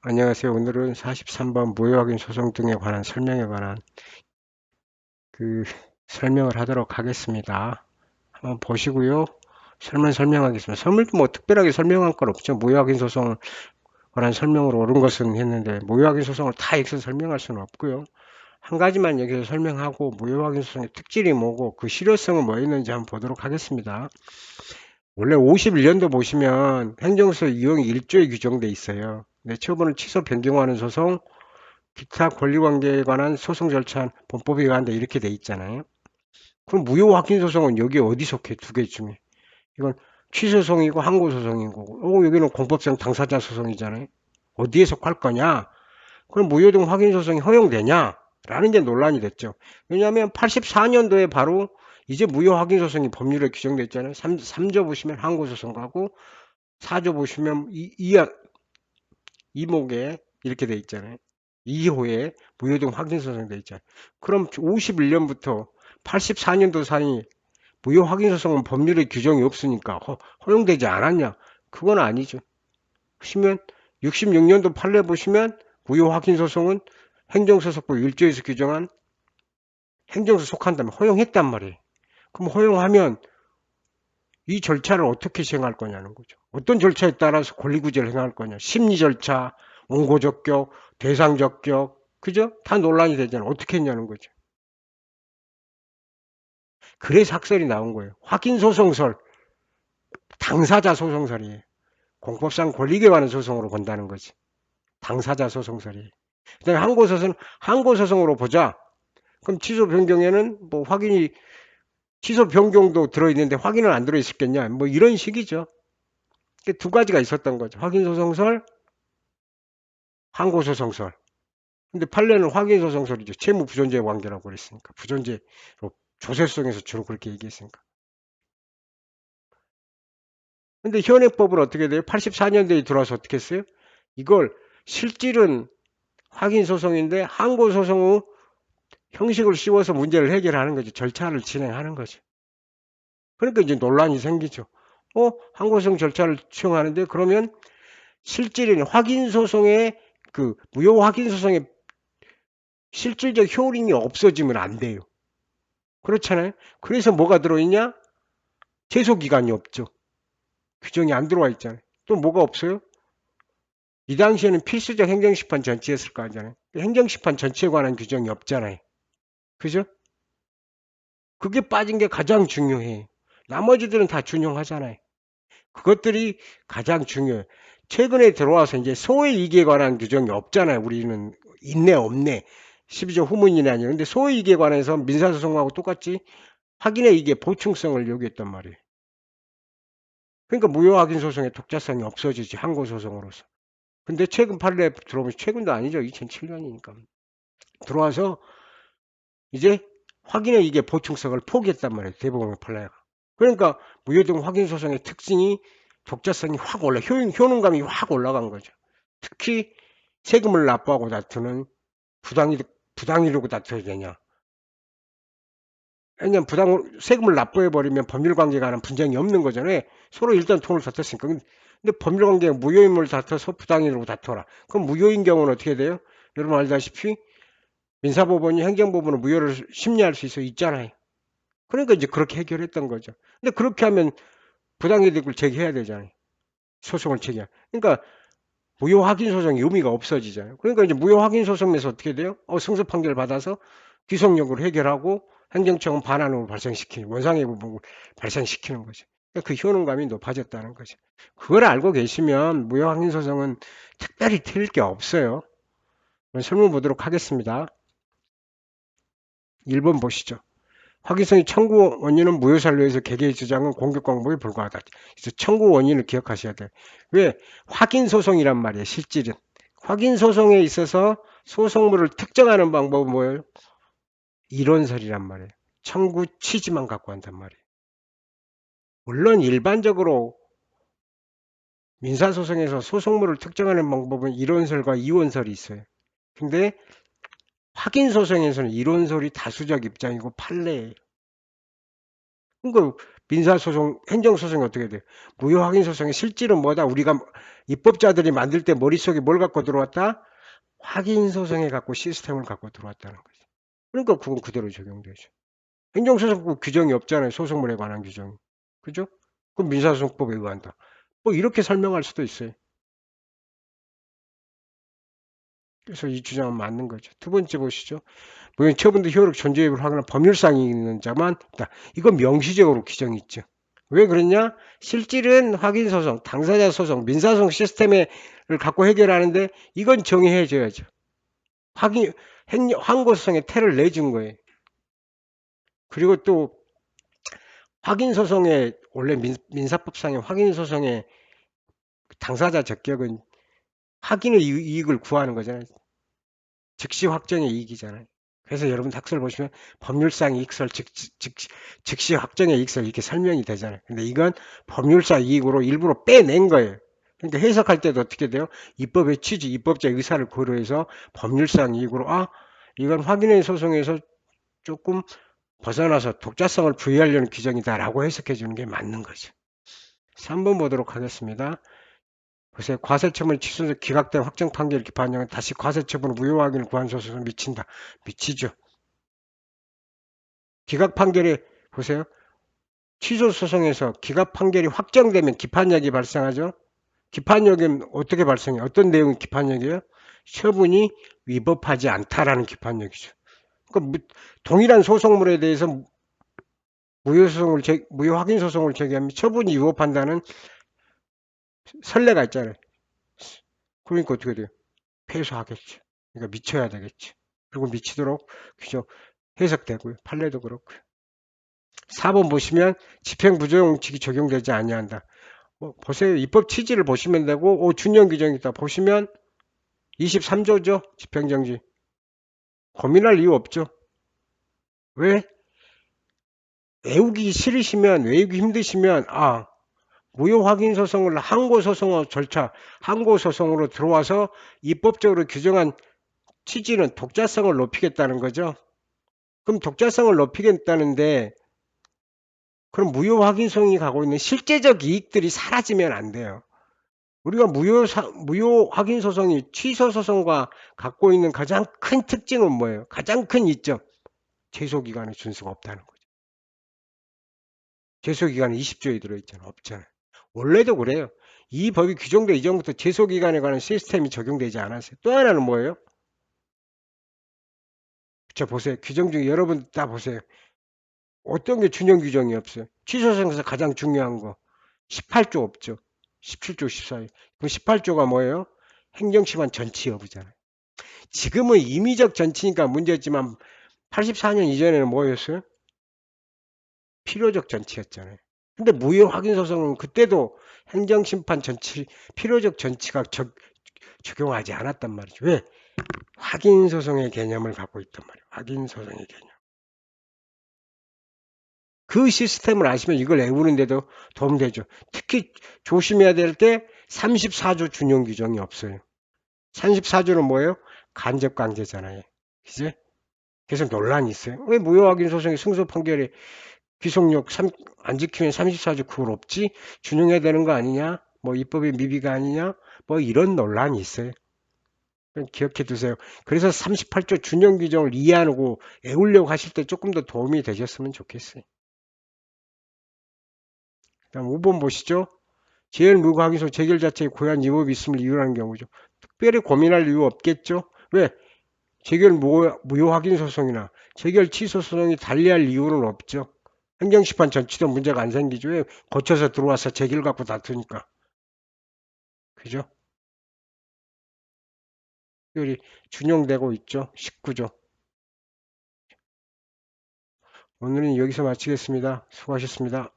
안녕하세요. 오늘은 43번 무효확인 소송 등에 관한 설명에 관한 그 설명을 하도록 하겠습니다. 한번 보시고요. 설명하겠습니다. 설명도 뭐 특별하게 설명할 건 없죠. 무효확인 소송에 관한 설명으로 옳은 것은 했는데 무효확인 소송을 다 여기서 설명할 수는 없고요. 한 가지만 여기서 설명하고 무효확인 소송의 특질이 뭐고 그 실효성은 뭐였는지 한번 보도록 하겠습니다. 원래 51년도 보시면 행정소 이용 1조에 규정돼 있어요. 내 처분을 취소 변경하는 소송, 기타 권리관계에 관한 소송 절차 범법에 의한다 이렇게 돼 있잖아요. 그럼 무효 확인 소송은 여기 어디 속해? 두 개 중에. 이건 취소소송이고 항고소송이고 여기는 공법상 당사자 소송이잖아요. 어디에 속할 거냐? 그럼 무효등 확인 소송이 허용되냐? 라는 게 논란이 됐죠. 왜냐하면 84년도에 바로 이제 무효 확인 소송이 법률에 규정되어 있잖아요. 3조 보시면 항고소송 가고 4조 보시면 이목에 이렇게 돼 있잖아요. 2호에 무효등 확인 소송 돼 있잖아요. 그럼 51년부터 84년도 사이 무효 확인 소송은 법률에 규정이 없으니까 허용되지 않았냐? 그건 아니죠. 보시면 66년도 판례 보시면 무효 확인 소송은 행정소송법 1조에서 규정한 행정소 속한다면 허용했단 말이에요. 그럼 허용하면 이 절차를 어떻게 시행할 거냐는 거죠. 어떤 절차에 따라서 권리구제를 행할 거냐. 심리 절차, 원고 적격, 대상 적격, 그죠? 다 논란이 되잖아요. 어떻게 했냐는 거죠. 그래서 학설이 나온 거예요. 확인소송설, 당사자 소송설이에요. 공법상 권리에 관한 소송으로 본다는 거지. 당사자 소송설이에요. 그다음에 항고소송으로 보자. 그럼 취소 변경에는 뭐 취소 변경도 들어있는데 확인은 안 들어있었겠냐. 뭐 이런 식이죠. 두 가지가 있었던 거죠. 확인소송설, 항고소송설. 근데 판례는 확인소송설이죠. 채무 부존재 관계라고 그랬으니까. 부존재로 조세소송에서 주로 그렇게 얘기했으니까. 근데 현행법은 어떻게 돼요? 84년도에 들어와서 어떻게 했어요? 이걸 실질은 확인소송인데 항고소송 후 형식을 씌워서 문제를 해결하는 거죠. 절차를 진행하는 거죠. 그러니까 이제 논란이 생기죠. 항고소송 절차를 수행하는데 그러면 실질은 확인소송의 무효 확인소송의 실질적 효력이 없어지면 안 돼요. 그렇잖아요. 그래서 뭐가 들어있냐? 제소기간이 없죠. 규정이 안 들어와 있잖아요. 또 뭐가 없어요? 이 당시에는 필수적 행정심판 전체였을 거 아니잖아요. 행정심판 전체에 관한 규정이 없잖아요. 그죠? 그게 빠진 게 가장 중요해. 나머지들은 다 준용하잖아요. 그것들이 가장 중요해. 최근에 들어와서 이제 소의 이익에 관한 규정이 없잖아요. 우리는 있네 없네. 12조 후문이나 아니에요. 근데 소의 이익에 관해서 민사소송하고 똑같이 확인의 이익의 보충성을 요구했단 말이에요. 그러니까 무효확인 소송의 독자성이 없어지지 항고소송으로서. 근데 최근 판례 들어오면 최근도 아니죠. 2007년이니까. 들어와서 이제 확인의 이익의 보충성을 포기했단 말이에요. 대법원의 판례가. 그러니까 무효등 확인 소송의 특징이 독자성이 확 효능감이 확 올라간 거죠. 특히 세금을 납부하고 다투는 부당이르고 다투어야 되냐. 왜냐면 세금을 납부해버리면 법률관계가 하는 분쟁이 없는 거잖아요. 서로 일단 돈을 다퉜으니까. 근데 법률관계가 무효임을 다퉈서 부당이르고 다투어라. 그럼 무효인 경우는 어떻게 돼요? 여러분 알다시피 민사법원이 행정법원은 무효를 심리할 수 있잖아요. 그러니까 이제 그렇게 해결했던 거죠. 근데 그렇게 하면 부당이득을 제기해야 되잖아요. 소송을 제기해. 그러니까 무효 확인 소송의 의미가 없어지잖아요. 그러니까 이제 무효 확인 소송에서 어떻게 돼요? 승소 판결을 받아서 귀속력을 해결하고 행정청은 반환을 발생시키는 원상의 부분을 발생시키는 거죠. 그러니까 그 효능감이 높아졌다는 거죠. 그걸 알고 계시면 무효 확인 소송은 특별히 틀릴 게 없어요. 설명 보도록 하겠습니다. 1번 보시죠. 확인성의 청구 원인은 무효산료에서 개개의 주장은 공격 광범에 불과하다. 그래서 청구 원인을 기억하셔야 돼요. 왜? 확인 소송이란 말이에요. 실질은. 확인 소송에 있어서 소송물을 특정하는 방법은 뭐예요? 이론설이란 말이에요. 청구 취지만 갖고 한단 말이에요. 물론 일반적으로 민사소송에서 소송물을 특정하는 방법은 이론설과 이원설이 있어요. 근데 확인소송에서는 이론설이 다수적 입장이고 판례예요. 그러니까 민사소송, 행정소송이 어떻게 돼요? 무효확인소송의 실질은 뭐다? 우리가 입법자들이 만들 때 머릿속에 뭘 갖고 들어왔다? 확인소송에 갖고 시스템을 갖고 들어왔다는 거죠. 그러니까 그건 그대로 적용되죠. 행정소송법 규정이 없잖아요. 소송물에 관한 규정이. 그죠? 그럼 민사소송법에 의한다. 뭐 이렇게 설명할 수도 있어요. 그래서 이 주장은 맞는 거죠. 두 번째 보시죠. 무효 처분도 효력 존재를 확인한 법률상이 있는 자만 있다. 이건 명시적으로 규정이 있죠. 왜 그러냐? 실질은 확인소송, 당사자 소송, 민사소송 시스템을 갖고 해결하는데 이건 정의해 줘야죠. 항고소송에 태를 내준 거예요. 그리고 또 확인소송에 원래 민사법상의 확인소송의 당사자 적격은 확인의 이익을 구하는 거잖아요. 즉시 확정의 이익이잖아요. 그래서 여러분 학설 보시면 법률상 이익설, 즉시 확정의 이익설 이렇게 설명이 되잖아요. 근데 이건 법률상 이익으로 일부러 빼낸 거예요. 그러니까 해석할 때도 어떻게 돼요? 입법의 취지, 입법자의 의사를 고려해서 법률상 이익으로 이건 확인의 소송에서 조금 벗어나서 독자성을 부여하려는 규정이다라고 해석해 주는 게 맞는 거죠. 3번 보도록 하겠습니다. 보세요. 과세처분 취소에서 기각된 확정 판결 기판령은 다시 과세처분을 무효 확인을 구한 소송을 미친다. 미치죠. 기각 판결이 보세요. 취소 소송에서 기각 판결이 확정되면 기판력이 발생하죠. 기판력은 어떻게 발생해요? 어떤 내용이 기판력이에요? 처분이 위법하지 않다라는 기판력이죠. 그러니까 동일한 소송물에 대해서 무효 확인 소송을 제기하면 처분이 위법한다는 선례가 있잖아요. 그러니까 어떻게 돼요? 패소하겠죠. 그러니까 미쳐야 되겠죠. 그리고 미치도록 규정 해석되고요. 판례도 그렇고요. 4번 보시면 집행부정칙이 적용되지 아니한다. 보세요. 입법 취지를 보시면 되고 준용 규정이 있다. 보시면 23조죠. 집행정지. 고민할 이유 없죠. 왜? 외우기 싫으시면 외우기 힘드시면 무효 확인 소송을 항고소송 절차, 항고소송으로 들어와서 입법적으로 규정한 취지는 독자성을 높이겠다는 거죠. 그럼 독자성을 높이겠다는데 그럼 무효 확인소송이 가고 있는 실제적 이익들이 사라지면 안 돼요. 우리가 무효 확인소송이 취소소송과 갖고 있는 가장 큰 특징은 뭐예요? 가장 큰 이점. 제소기간의 준수가 없다는 거죠. 제소기간은 20조에 들어있잖아요. 없잖아요. 원래도 그래요. 이 법이 규정되기 이전부터 제소기간에 관한 시스템이 적용되지 않았어요. 또 하나는 뭐예요? 자, 보세요. 규정 중에 여러분 다 보세요. 어떤 게 준용 규정이 없어요? 취소소송에서 가장 중요한 거. 18조 없죠. 17조, 14조. 그럼 18조가 뭐예요? 행정심한 전치 여부잖아요. 지금은 임의적 전치니까 문제였지만 84년 이전에는 뭐였어요? 필요적 전치였잖아요. 근데 무효 확인 소송은 그때도 행정심판 전치, 필요적 전치가 적용하지 않았단 말이죠. 왜? 확인 소송의 개념을 갖고 있단 말이에요. 확인 소송의 개념. 그 시스템을 아시면 이걸 외우는데도 도움되죠. 특히 조심해야 될 때 34조 준용 규정이 없어요. 34조는 뭐예요? 간접 강제잖아요. 그지? 계속 논란이 있어요. 왜 무효 확인 소송의 승소 판결에 기속력 안 지키면 34조 그걸 없지? 준용해야 되는 거 아니냐? 뭐 입법의 미비가 아니냐? 뭐 이런 논란이 있어요. 기억해 두세요. 그래서 38조 준용 규정을 이해하고 외우려고 하실 때 조금 더 도움이 되셨으면 좋겠어요. 다음 5번 보시죠. 제일 무효확인소 재결 자체에 고유한 위법이 있음을 이유라는 경우죠. 특별히 고민할 이유 없겠죠. 왜? 재결 무효 확인 소송이나 재결 취소 소송이 달리할 이유는 없죠. 행정심판 전치도 문제가 안 생기죠. 왜? 거쳐서 들어와서 재결 갖고 다투니까. 그죠? 여기 준용되고 있죠. 19조. 오늘은 여기서 마치겠습니다. 수고하셨습니다.